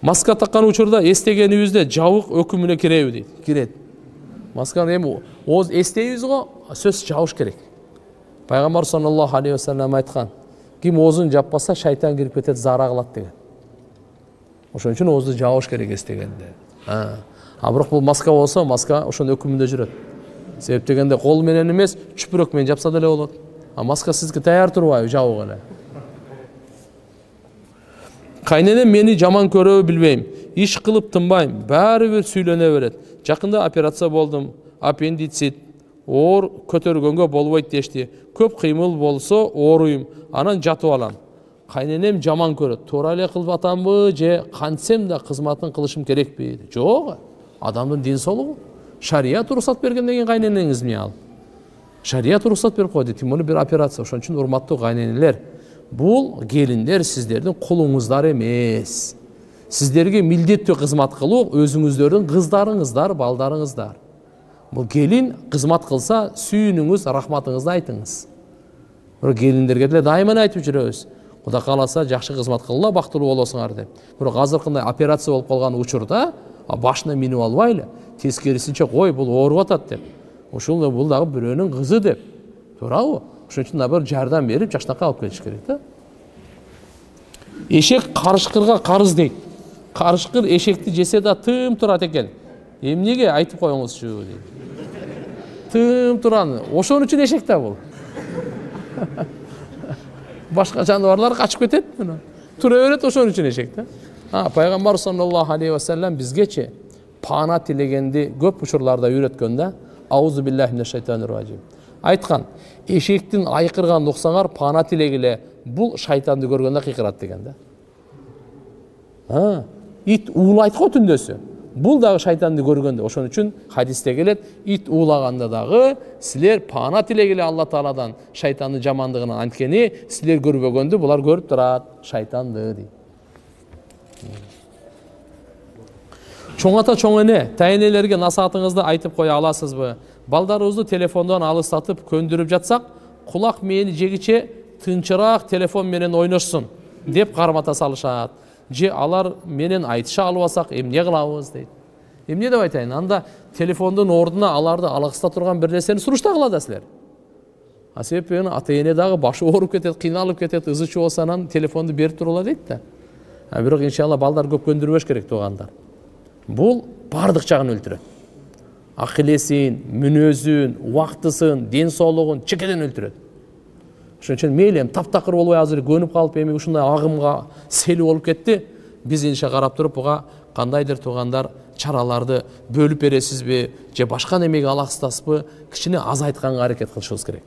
Маска таккан учурда эстегенибизде жабык өкүмүнө киреби дейт. Кирет. Масканы эми ооз эстейбиз го, сөз жабыш керек. Пайгамбар саллаллаху алейхи ва саллям айткан: ким оозун жаппаса, шайтан кирип кетет, зара кылат деген. Ошон үчүн оозду жабыш керек эстегенде. А бирок бул маска болсо, маска ошонун өкүмүндө жүрөт. Себеп дегенде кол менен эмес, чүпүрөк менен жапса деле болот. А маска сизге даяр турбайбы, жабык эле. Кайненем мени жаман көрөбү билбейм. Иш кылып тынбайм, баары бир сүйлөнө берет. Жакында операция болдум, аппендицит, оор көтөргөнгө болбойт дешти. Көп кыймыл болсо ооруйм, анан жатып алам. Кайненем жаман көрөт. Туура эле кылып атамбы же кантсем да кызматын кылышым керекпи? Жок. Адамдын ден соолугу. Шарият уруксат бергенден кийин кайненеңиз эмне ал? Шарият уруксат берип койду, тим более бир операция. Ошон үчүн урматтуу кайненелер, бул келиндер сиздердин кулуңуздар эмес. Сиздерге милдеттүү кызмат кылуу өзүңүздөрдүн кыздарыңыздар, балдарыңыздар. Бул келин кызмат кылса, сүйүнүңүз, рахматыңызды айтыңыз. Бирок келиндерге деле дайыма айтып жүрөбүз. Кудай кааласа жакшы кызмат кылгыла, бактылуу болосуңар деп. Бирок азыркындай операция болуп калган учурда башына минип албайлы, тескерисинче кой, бул ооруп атат деп. Ошол да бул дагы бирөөнүн кызы деп. Туурабы? Ошон үчүн бир жардам берип, жакшынакай алып келиш керек да. Эшек карышкырга карыз дейт. Карышкыр эшекти жесе да тым турат экен. Эмнеге айтып коюңузчу дейт. Тым туран. Ошон үчүн эшек да бул. Башка жаныбарлар качып кетет. Тура берет, ошон үчүн эшек да. Пайгамбар саллаллаху алейхи ва саллям бизгечи пана тилегенди көп учурларда үйрөткөн да. Аузу биллахи минеш шайтанир ражим. Айткан: эшектин айкырганын уксаңар, пана тилегиле, бул шайтанды көргөндө кыйкырат деген да. Ит уулайт го түндөсү. Бул дагы шайтанды көргөндө. Ошон үчүн хадисте келет, ит уулаганда дагы силер пана тилегиле Алла Тааладан шайтандын жамандыгын, анткени силер көрбөгөндү булар көрүп турат, шайтанды дейт. Чоң ата, чоң эне, тайнелерге насаатыңызды айтып коя аласызбы? Балдарыбызды телефондон алыстатып көндүрүп жатсак, кулак мени жегиче тынчыраак телефон менен ойношсун деп кармата салышат. Же алар менен айтыша албасак эмне кылабыз дейт. Эмне деп айтайын? Анда телефондун ордуна аларды алгыста турган бир нерсени сурушта кылат силер. Себеп ата-эне дагы башы ооруп кетет, кыйналып кетет, ызы чуу болсо анан телефонду берип турула дейт да. Бирок иншалла балдар көп көндүрбөш керек туугандар. Бул бардык жагын өлтүрөт. Акылесин, мүнөзүн, убактысын, ден соолугун чекеден өлтүрөт. Ошон үчүн мейли таптакыр болбой азыр көнүп калып эми ушундай агымга сели болуп кетти. Биз инша карап туруп буга кандайдыр туугандар чараларды бөлүп бересизби же башка немеге алаксытасызбы, кичине азайтканга аракет кылышыбыз керек.